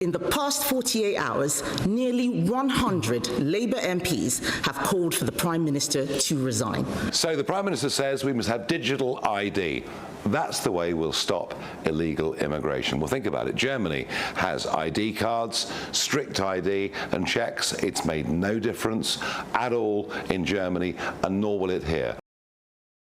In the past 48 hours, nearly 100 Labour MPs have called for the Prime Minister to resign. So the Prime Minister says we must have digital ID. That's the way we'll stop illegal immigration. Well, think about it. Germany has ID cards, strict ID and checks. It's made no difference at all in Germany, and nor will it here.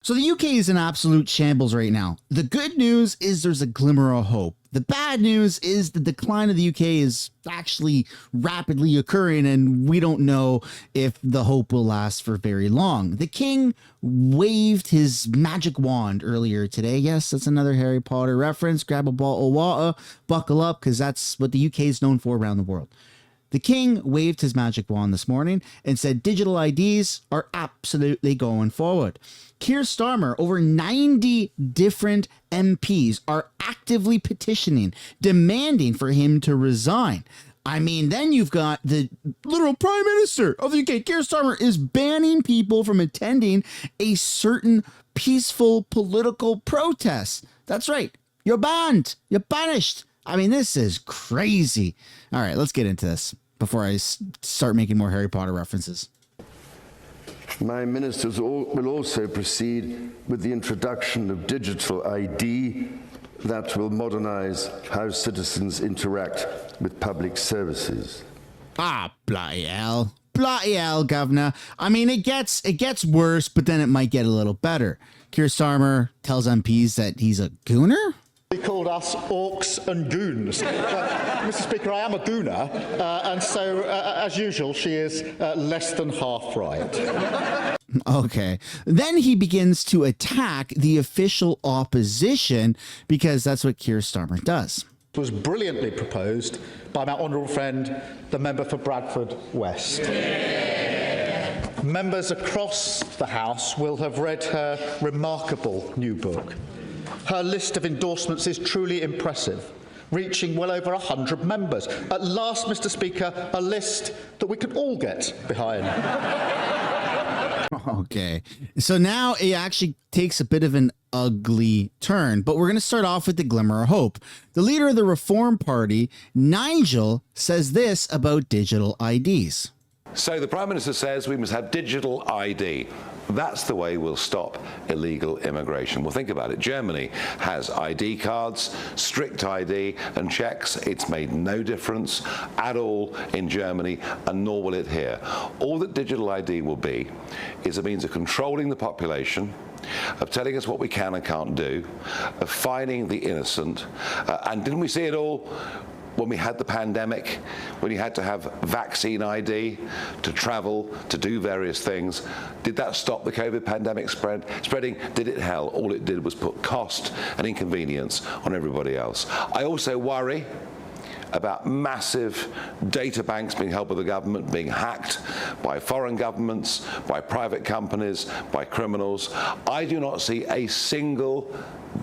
So the UK is in absolute shambles right now. The good news is there's a glimmer of hope. The bad news is the decline of the UK is actually rapidly occurring, and we don't know if the hope will last for very long. The King waved his magic wand earlier today. Yes, that's another Harry Potter reference. Grab a bottle of water, buckle up, because that's what the UK is known for around the world. The King waved his magic wand this morning and said digital IDs are absolutely going forward. Keir Starmer, over 90 different MPs are actively petitioning, demanding for him to resign. I mean, then you've got the literal Prime Minister of the UK, Keir Starmer, is banning people from attending a certain peaceful political protest. That's right. You're banned. You're banished. I mean, this is crazy. All right, let's get into this before I start making more Harry Potter references. My ministers will also proceed with the introduction of digital ID that will modernize how citizens interact with public services. Ah, bloody hell. Bloody hell, Governor. I mean, it gets worse, but then it might get a little better. Keir Starmer tells MPs that he's a gooner? He called us orcs and goons. Mr. Speaker, I am a gooner, and so, as usual, she is less than half right. Okay. Then he begins to attack the official opposition, because that's what Keir Starmer does. It was brilliantly proposed by my honourable friend, the member for Bradford West. Members across the House will have read her remarkable new book. Her list of endorsements is truly impressive, reaching well over 100 members. At last, Mr. Speaker, a list that we could all get behind. Okay, so now it actually takes a bit of an ugly turn, but we're going to start off with the glimmer of hope. The leader of the Reform Party, Nigel, says this about digital IDs. So the Prime Minister says we must have digital ID. That's the way we'll stop illegal immigration. Well, think about it. Germany has ID cards, strict ID and checks. It's made no difference at all in Germany, and nor will it here. All that digital ID will be is a means of controlling the population, of telling us what we can and can't do, of fining the innocent. And didn't we see it all when we had the pandemic, when you had to have vaccine ID to travel, to do various things? Did that stop the COVID pandemic spreading? Did it? Hell, all it did was put cost and inconvenience on everybody else. I also worry about massive data banks being held by the government, being hacked by foreign governments, by private companies, by criminals. I do not see a single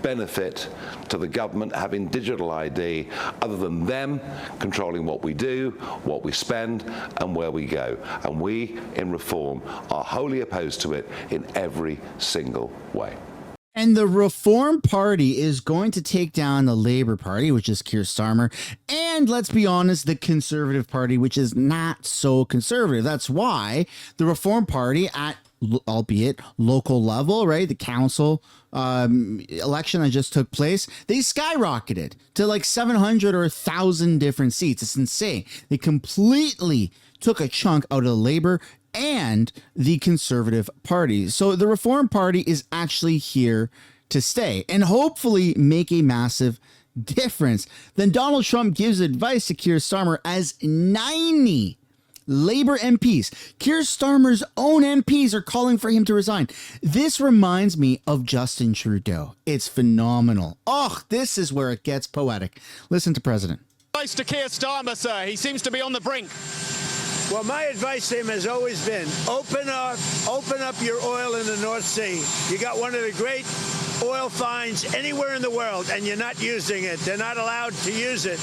benefit to the government having digital ID other than them controlling what we do, what we spend and where we go. And we in Reform are wholly opposed to it in every single way. And the Reform Party is going to take down the Labour Party, which is Keir Starmer, and let's be honest, the Conservative Party, which is not so conservative. That's why the Reform Party, at albeit local level, right, the council election that just took place, they skyrocketed to like 700 or 1,000 different seats. It's insane. They completely took a chunk out of the Labour and the Conservative Party. So the Reform Party is actually here to stay and hopefully make a massive difference. Then Donald Trump gives advice to Keir Starmer as 90 Labour MPs, Keir Starmer's own MPs, are calling for him to resign. This reminds me of Justin Trudeau. It's phenomenal. Oh, this is where it gets poetic. Listen to President. Advice to Keir Starmer, sir. He seems to be on the brink. Well, my advice to him has always been open up your oil in the North Sea. You got one of the great oil finds anywhere in the world, and you're not using it. They're not allowed to use it.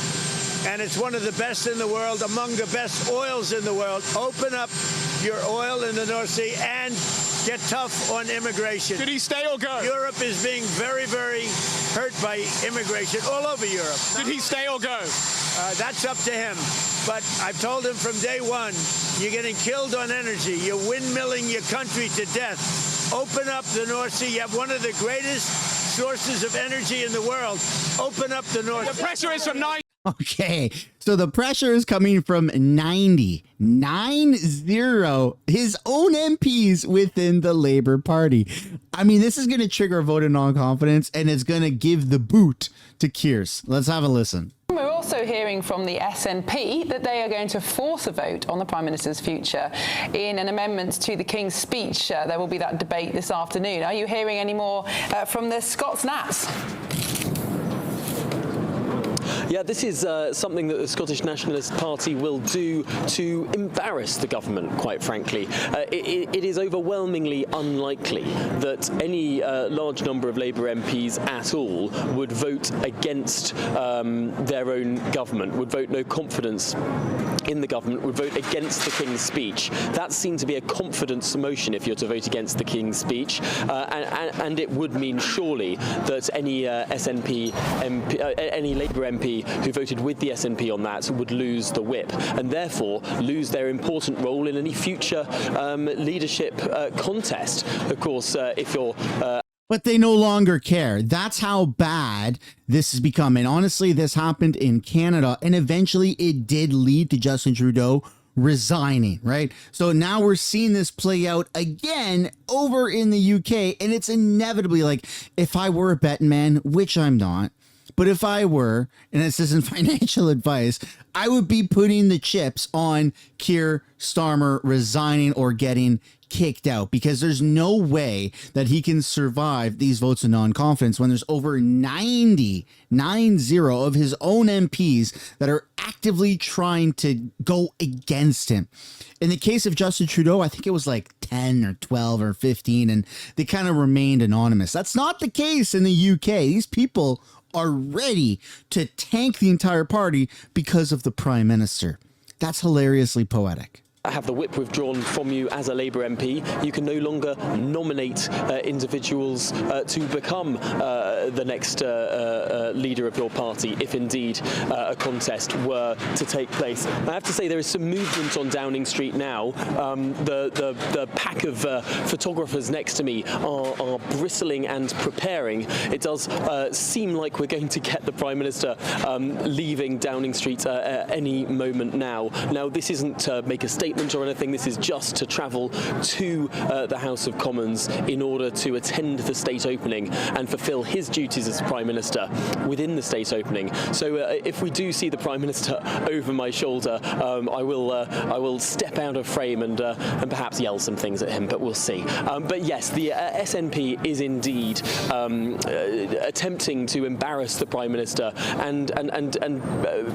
And it's one of the best in the world, among the best oils in the world. Open up your oil in the North Sea and get tough on immigration. Should he stay or go? Europe is being very, very hurt by immigration all over Europe. Should he stay or go? That's up to him. But I've told him from day one, you're getting killed on energy. You're windmilling your country to death. Open up the North Sea. You have one of the greatest sources of energy in the world. Open up the North Sea. The pressure is from 9. Okay, so the pressure is coming from 90 his own MPs within the Labour Party. I mean, this is going to trigger a vote of non-confidence, and it's going to give the boot to Keir's. Let's have a listen. We're also hearing from the SNP that they are going to force a vote on the Prime Minister's future in an amendment to the King's speech. There will be that debate this afternoon. Are you hearing any more from the Scots Nats? Yeah, this is something that the Scottish Nationalist Party will do to embarrass the government, quite frankly. It is overwhelmingly unlikely that any large number of Labour MPs at all would vote against their own government, would vote no confidence in the government, would vote against the King's speech. That seemed to be a confidence motion if you're to vote against the King's speech, and it would mean surely that any any Labour MP who voted with the SNP on that would lose the whip and therefore lose their important role in any future leadership contest. Of course, if you're but they no longer care. That's how bad this has become. And honestly, this happened in Canada, and eventually it did lead to Justin Trudeau resigning, right? So now we're seeing this play out again over in the UK, and it's inevitably like, if I were a betting man, which I'm not, but if I were, and this isn't financial advice, I would be putting the chips on Keir Starmer resigning or getting kicked out, because there's no way that he can survive these votes of non-confidence when there's over 90 of his own MPs that are actively trying to go against him. In the case of Justin Trudeau, I think it was like 10 or 12 or 15, and they kind of remained anonymous. That's not the case in the UK. These people are ready to tank the entire party because of the Prime Minister. That's hilariously poetic. Have the whip withdrawn from you as a Labour MP, you can no longer nominate individuals to become the next leader of your party, if indeed a contest were to take place. I have to say there is some movement on Downing Street now. The pack of photographers next to me are bristling and preparing. It does seem like we're going to get the Prime Minister leaving Downing Street any moment now. Now, this isn't to make a statement or anything, this is just to travel to the House of Commons in order to attend the state opening and fulfil his duties as Prime Minister within the state opening. So if we do see the Prime Minister over my shoulder, I will step out of frame and perhaps yell some things at him, but we'll see. But yes, the SNP is indeed attempting to embarrass the Prime Minister and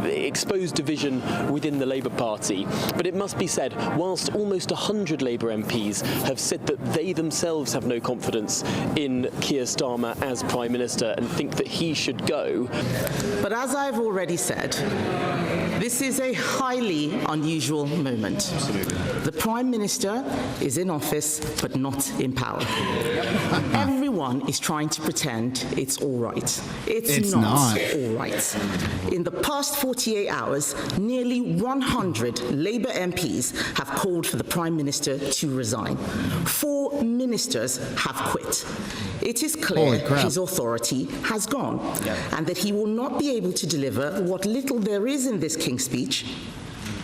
expose division within the Labour Party. But it must be said, whilst almost 100 Labour MPs have said that they themselves have no confidence in Keir Starmer as Prime Minister and think that he should go. But as I've already said, this is a highly unusual moment. Absolutely. The Prime Minister is in office, but not in power. Everyone is trying to pretend it's all right. It's not all right. In the past 48 hours, nearly 100 Labour MPs have called for the Prime Minister to resign. 4 ministers have quit. It is clear his authority has gone, and that he will not be able to deliver what little there is in this King's speech.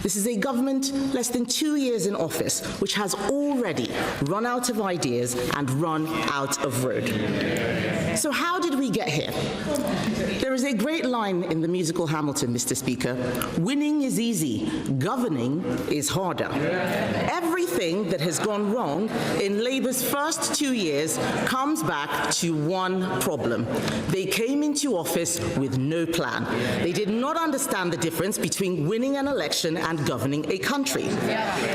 This is a government less than 2 years in office, which has already run out of ideas and run out of road. So how did we get here? There is a great line in the musical Hamilton, Mr. Speaker. Winning is easy, governing is harder. Everything that has gone wrong in Labour's first 2 years comes back to one problem. They came into office with no plan. They did not understand the difference between winning an election and and governing a country.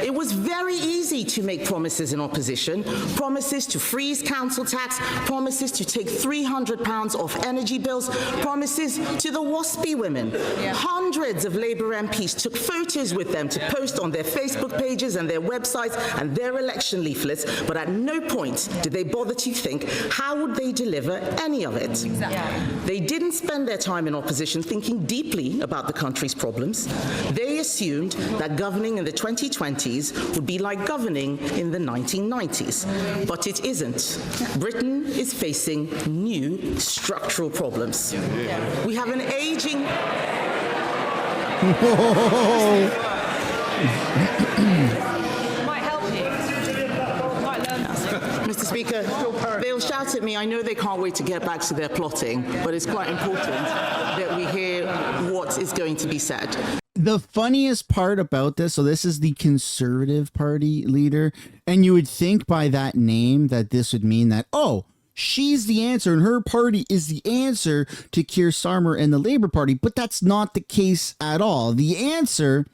It was very easy to make promises in opposition, promises to freeze council tax, promises to take £300 off energy bills, promises to the WASPy women. Hundreds of Labour MPs took photos with them to post on their Facebook pages and their websites and their election leaflets, but at no point did they bother to think, how would they deliver any of it? They didn't spend their time in opposition thinking deeply about the country's problems. They assumed that governing in the 2020s would be like governing in the 1990s. But it isn't. Britain is facing new structural problems. We have an aging... Might help you. Might learn that. Mr. Speaker, they'll shout at me. I know they can't wait to get back to their plotting, but it's quite important that we hear what is going to be said. The funniest part about this, so this is the Conservative Party leader, and you would think by that name that this would mean that, oh, she's the answer and her party is the answer to Keir Starmer and the Labour Party, but that's not the case at all. The answer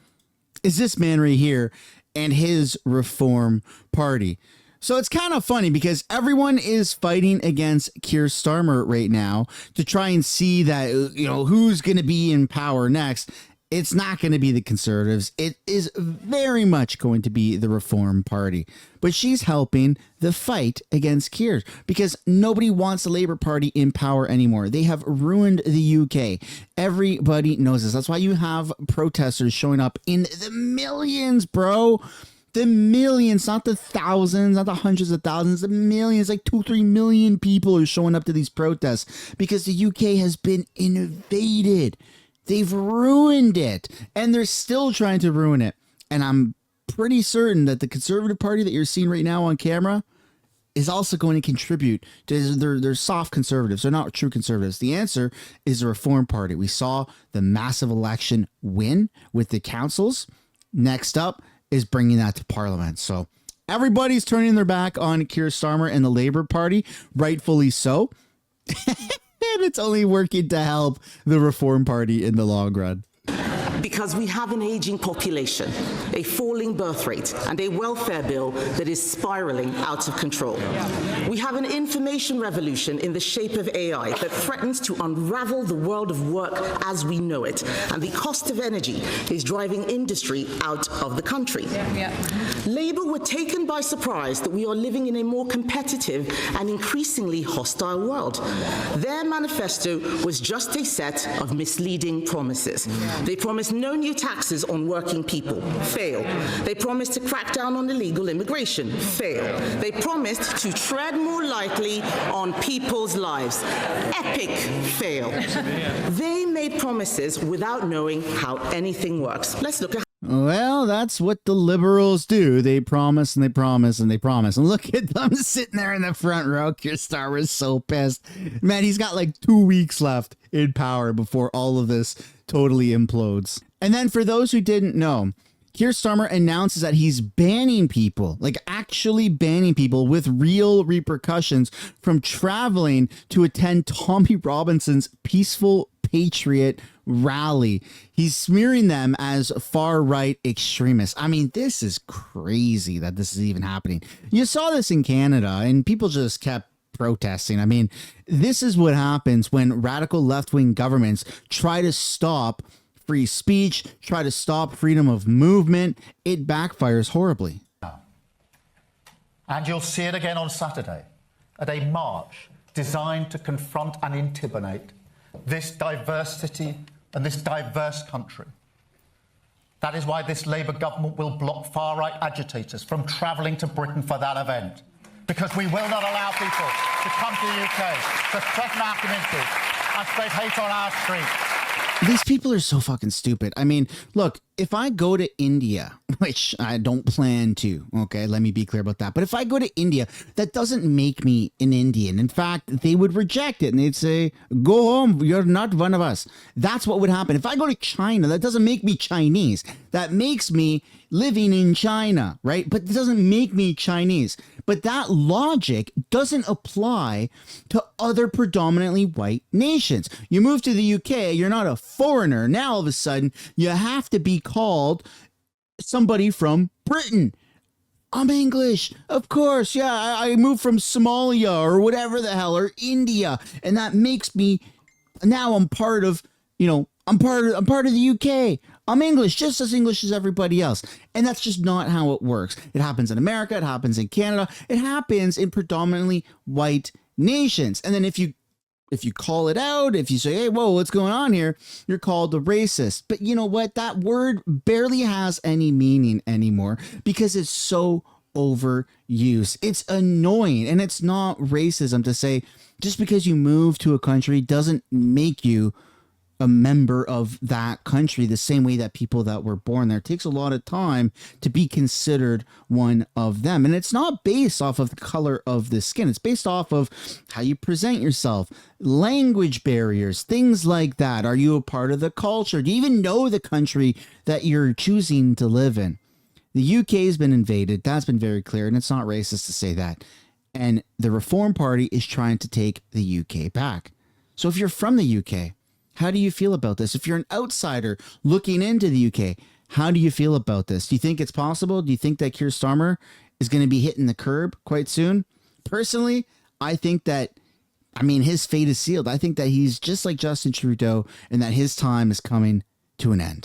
is this man right here and his Reform Party. So it's kind of funny because everyone is fighting against Keir Starmer right now to try and see that, you know, who's going to be in power next. It's not going to be the Conservatives. It is very much going to be the Reform Party. But she's helping the fight against Keir because nobody wants the Labour Party in power anymore. They have ruined the UK. Everybody knows this. That's why you have protesters showing up in the millions, bro. The millions, not the thousands, not the hundreds of thousands, the millions, like 2-3 million people are showing up to these protests because the UK has been invaded. They've ruined it, and they're still trying to ruin it. And I'm pretty certain that the Conservative Party that you're seeing right now on camera is also going to contribute to they're soft conservatives. They're not true conservatives. The answer is the Reform Party. We saw the massive election win with the councils. Next up is bringing that to Parliament. So everybody's turning their back on Keir Starmer and the Labour Party, rightfully so. And it's only working to help the Reform Party in the long run. Because we have an aging population, a falling birth rate, and a welfare bill that is spiraling out of control. We have an information revolution in the shape of AI that threatens to unravel the world of work as we know it, and the cost of energy is driving industry out of the country. Labour were taken by surprise that we are living in a more competitive and increasingly hostile world. Their manifesto was just a set of misleading promises. They promised no new taxes on working people. Fail. They promised to crack down on illegal immigration. Fail. They promised to tread more lightly on people's lives. Epic fail. They made promises without knowing how anything works. Let's look at Well, that's what the Liberals do. They promise and they promise and they promise. And look at them sitting there in the front row. Keir Starmer is so pissed. Man, he's got like 2 weeks left in power before all of this totally implodes. And then for those who didn't know, Keir Starmer announces that he's banning people, like actually banning people with real repercussions from traveling to attend Tommy Robinson's Peaceful Patriot rally. He's smearing them as far-right extremists. I mean, this is crazy that this is even happening. You saw this in Canada and people just kept protesting. I mean, this is what happens when radical left-wing governments try to stop free speech, try to stop freedom of movement. It backfires horribly. And you'll see it again on Saturday at a march designed to confront and intimidate this diversity and this diverse country. That is why this Labour government will block far-right agitators from travelling to Britain for that event. Because we will not allow people to come to the UK to threaten our communities and spread hate on our streets. These people are so fucking stupid. I mean, look, if I go to India, which I don't plan to, okay, let me be clear about that. But if I go to India, that doesn't make me an Indian. In fact, they would reject it and they'd say, go home, you're not one of us. That's what would happen. If I go to China, that doesn't make me Chinese. That makes me living in China, right? But it doesn't make me Chinese. But that logic doesn't apply to other predominantly white nations. You move to the UK, you're not a foreigner. Now all of a sudden, you have to be called somebody from Britain. I'm English, of course. Yeah, I moved from Somalia or whatever the hell, or India, and that makes me now I'm part of, I'm part of the UK. I'm English, just as English as everybody else. And that's just not how it works. It happens in America, it happens in Canada, it happens in predominantly white nations. And then if you call it out, if you say, hey, whoa, what's going on here? You're called a racist. But you know what? That word barely has any meaning anymore because it's so overused. It's annoying. And it's not racism to say just because you move to a country doesn't make you a member of that country the same way that people that were born there. It takes a lot of time to be considered one of them. And it's not based off of the color of the skin. It's based off of how you present yourself, language barriers, things like that. Are you a part of the culture? Do you even know the country that you're choosing to live in? The UK has been invaded. That's been very clear. And it's not racist to say that. And the Reform Party is trying to take the UK back. So if you're from the UK, how do you feel about this? If you're an outsider looking into the UK, how do you feel about this? Do you think it's possible? Do you think that Keir Starmer is going to be hitting the curb quite soon? Personally, I think that, his fate is sealed. I think that he's just like Justin Trudeau and that his time is coming to an end.